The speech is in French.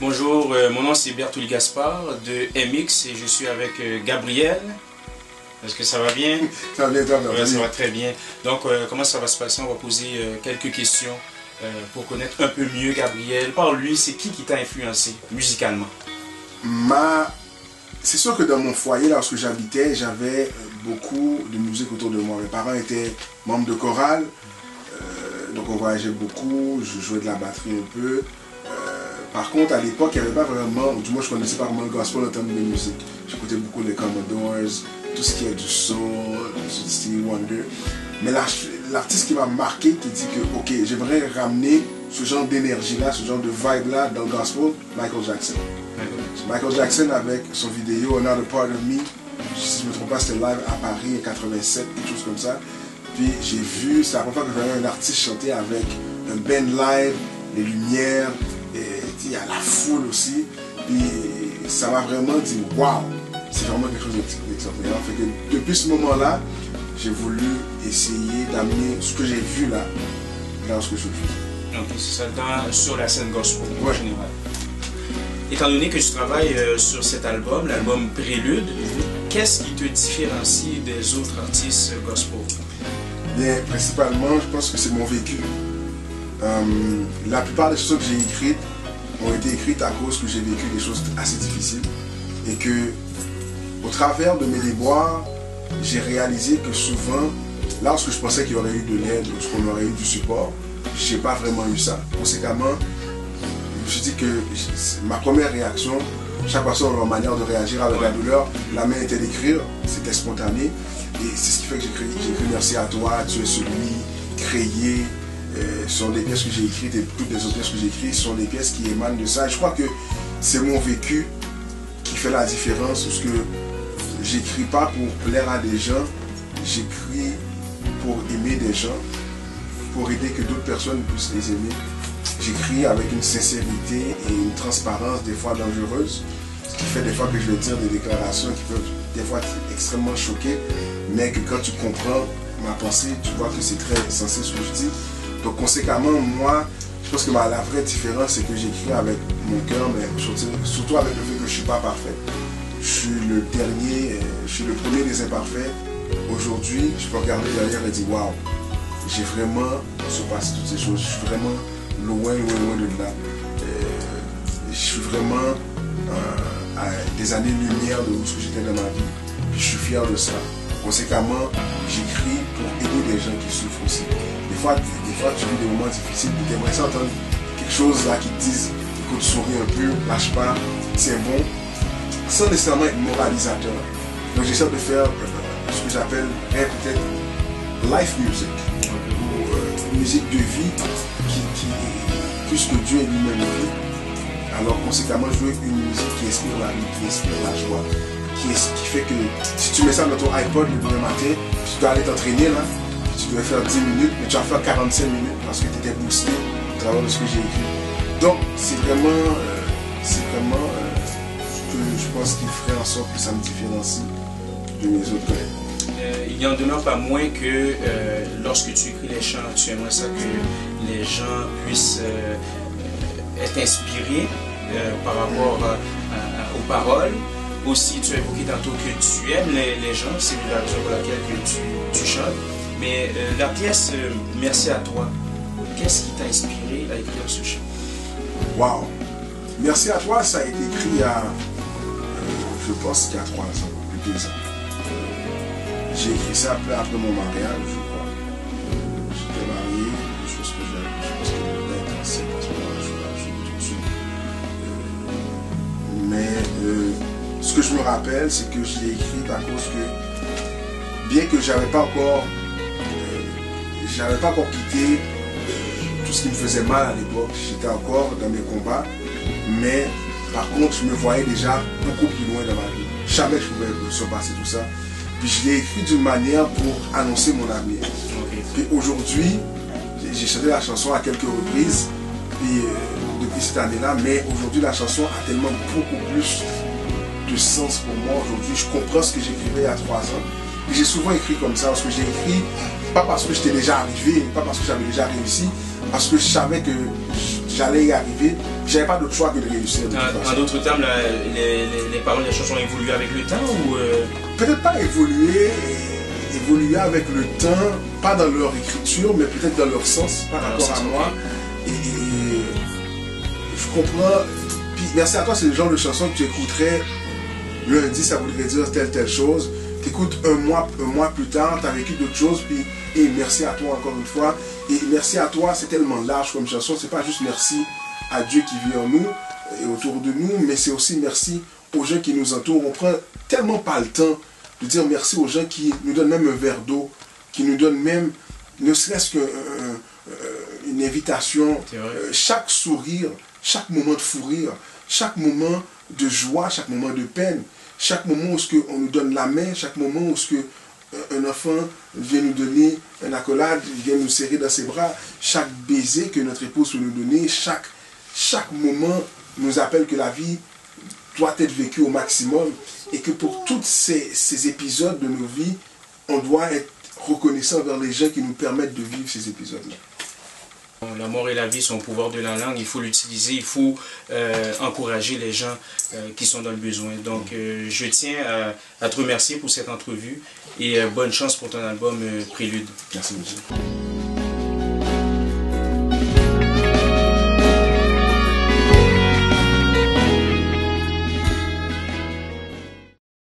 Bonjour, mon nom c'est Bertouli Gaspard de MX et je suis avec Gabriel. Est-ce que ça va bien? Ça va bien, toi, ouais, ça va très bien. Donc, comment ça va se passer? On va poser quelques questions pour connaître un peu mieux Gabriel. Par lui, c'est qui t'a influencé musicalement? C'est sûr que dans mon foyer, lorsque j'habitais, j'avais beaucoup de musique autour de moi. Mes parents étaient membres de chorale, donc on voyageait beaucoup, je jouais de la batterie un peu. Par contre, à l'époque, il n'y avait pas vraiment, du moins je ne connaissais pas vraiment le gospel en termes de musique. J'écoutais beaucoup les Commodores, tout ce qui est du soul, du Stevie Wonder. Mais l'artiste qui m'a marqué, qui dit que, ok, j'aimerais ramener ce genre d'énergie-là, ce genre de vibe-là dans le gospel, Michael Jackson. Michael Jackson avec son vidéo Another Part of Me, si je ne me trompe pas, c'était live à Paris en 87, quelque chose comme ça. Puis j'ai vu, c'est la première fois que j'avais un artiste chanter avec un band live, les lumières, il y a la foule aussi. Puis ça m'a vraiment dit, waouh, c'est vraiment quelque chose d'extraordinaire. Fait que depuis ce moment-là, j'ai voulu essayer d'amener ce que j'ai vu là, dans ce que je fais. Ok, c'est ça, sur la scène gospel en général. Étant donné que tu travailles sur cet album, l'album Prélude, qu'est-ce qui te différencie des autres artistes gospel? Bien, principalement, je pense que c'est mon vécu. La plupart des choses que j'ai écrites ont été écrites à cause que j'ai vécu des choses assez difficiles et que, au travers de mes déboires, j'ai réalisé que souvent, lorsque je pensais qu'il y aurait eu de l'aide, lorsqu'on aurait eu du support, j'ai pas vraiment eu ça. Conséquemment, je me suis dit que ma première réaction, chaque personne a leur manière de réagir avec la douleur, la main était d'écrire, c'était spontané. Et c'est ce qui fait que j'ai écrit Merci à toi, tu es celui, Créé, sont des pièces que j'ai écrites et toutes les autres pièces que j'ai écrites sont des pièces qui émanent de ça. Et je crois que c'est mon vécu qui fait la différence, parce que j'écris pas pour plaire à des gens, j'écris pour aimer des gens, pour aider que d'autres personnes puissent les aimer. J'écris avec une sincérité et une transparence des fois dangereuse, ce qui fait des fois que je vais dire des déclarations qui peuvent des fois être extrêmement choquées, mais que quand tu comprends ma pensée, tu vois que c'est très sensé ce que je dis. Donc conséquemment, moi, je pense que la vraie différence, c'est que j'écris avec mon cœur, mais surtout avec le fait que je ne suis pas parfait. Je suis le dernier, je suis le premier des imparfaits. Aujourd'hui, je peux regarder derrière et dire, waouh, j'ai vraiment surpassé toutes ces choses. Je suis vraiment loin de là. Je suis vraiment à des années-lumière de ce que j'étais dans ma vie. Je suis fier de ça. Conséquemment, j'écris pour aider des gens qui souffrent aussi. Des fois tu vis des moments difficiles, tu aimerais entendre quelque chose là qui te dise, écoute, souris un peu, lâche pas, c'est bon, sans nécessairement être moralisateur. Donc j'essaie de faire ce que j'appelle peut-être life music, ou musique de vie puisque Dieu est lui-même vie. Alors conséquemment, je veux une musique qui inspire la vie, qui inspire la joie, qui fait que si tu mets ça dans ton iPod le lendemain matin, tu dois aller t'entraîner là, tu devais faire 10 minutes, mais tu vas faire 45 minutes parce que tu étais boosté au travers de ce que j'ai écrit. Donc c'est vraiment ce que je pense qui ferait en sorte que ça me différencie de mes autres collègues. Il n'en demeure pas moins que lorsque tu écris les chants, tu aimerais ça que les gens puissent être inspirés par rapport aux paroles. Aussi, tu as évoqué tantôt que tu aimes les gens, c'est la raison pour laquelle que tu chantes. Mais la pièce Merci à toi, qu'est-ce qui t'a inspiré à écrire ce chant? Wow! Merci à toi, ça a été écrit il y a, je pense qu'il y a 3 ans, plus de 2 ans. J'ai écrit ça après mon mariage, je crois. J'étais marié, je pense que j'ai 27 à ce moment-là, je suis mais ce que je me rappelle, c'est que je l'ai écrit à cause que, bien que j'avais pas encore quitté tout ce qui me faisait mal à l'époque, j'étais encore dans mes combats, mais par contre je me voyais déjà beaucoup plus loin dans ma vie. Jamais je pouvais surpasser tout ça. Puis je l'ai écrit d'une manière pour annoncer mon avenir. Puis aujourd'hui, j'ai chanté la chanson à quelques reprises, puis depuis cette année-là, mais aujourd'hui la chanson a tellement beaucoup plus de sens pour moi. Aujourd'hui, je comprends ce que j'écrivais il y a 3 ans. Et j'ai souvent écrit comme ça, parce que j'ai écrit, pas parce que j'étais déjà arrivé, pas parce que j'avais déjà réussi, parce que je savais que j'allais y arriver. J'avais pas d'autre choix que de réussir. En d'autres termes, les paroles des chansons ont évolué avec le temps ou peut-être pas évoluer avec le temps, pas dans leur écriture, mais peut-être dans leur sens par rapport à moi. Et je comprends. Puis merci à toi, c'est le genre de chanson que tu écouterais lundi, ça voudrait dire telle chose. Tu écoutes un mois plus tard, tu as vécu d'autres choses, puis et merci à toi encore une fois. Et merci à toi, c'est tellement large comme chanson, c'est pas juste merci à Dieu qui vit en nous et autour de nous, mais c'est aussi merci aux gens qui nous entourent. On prend tellement pas le temps de dire merci aux gens qui nous donnent même un verre d'eau, qui nous donnent même, ne serait-ce qu'une invitation, chaque sourire, chaque moment de fou rire, chaque moment de joie, chaque moment de peine, chaque moment où on nous donne la main, chaque moment où un enfant vient nous donner une accolade, vient nous serrer dans ses bras, chaque baiser que notre épouse peut nous donner, chaque moment nous appelle que la vie doit être vécue au maximum et que pour tous ces épisodes de nos vies, on doit être reconnaissant vers les gens qui nous permettent de vivre ces épisodes-là. La mort et la vie sont au pouvoir de la langue, il faut l'utiliser, il faut encourager les gens qui sont dans le besoin. Donc je tiens à te remercier pour cette entrevue et bonne chance pour ton album Prélude. Merci beaucoup.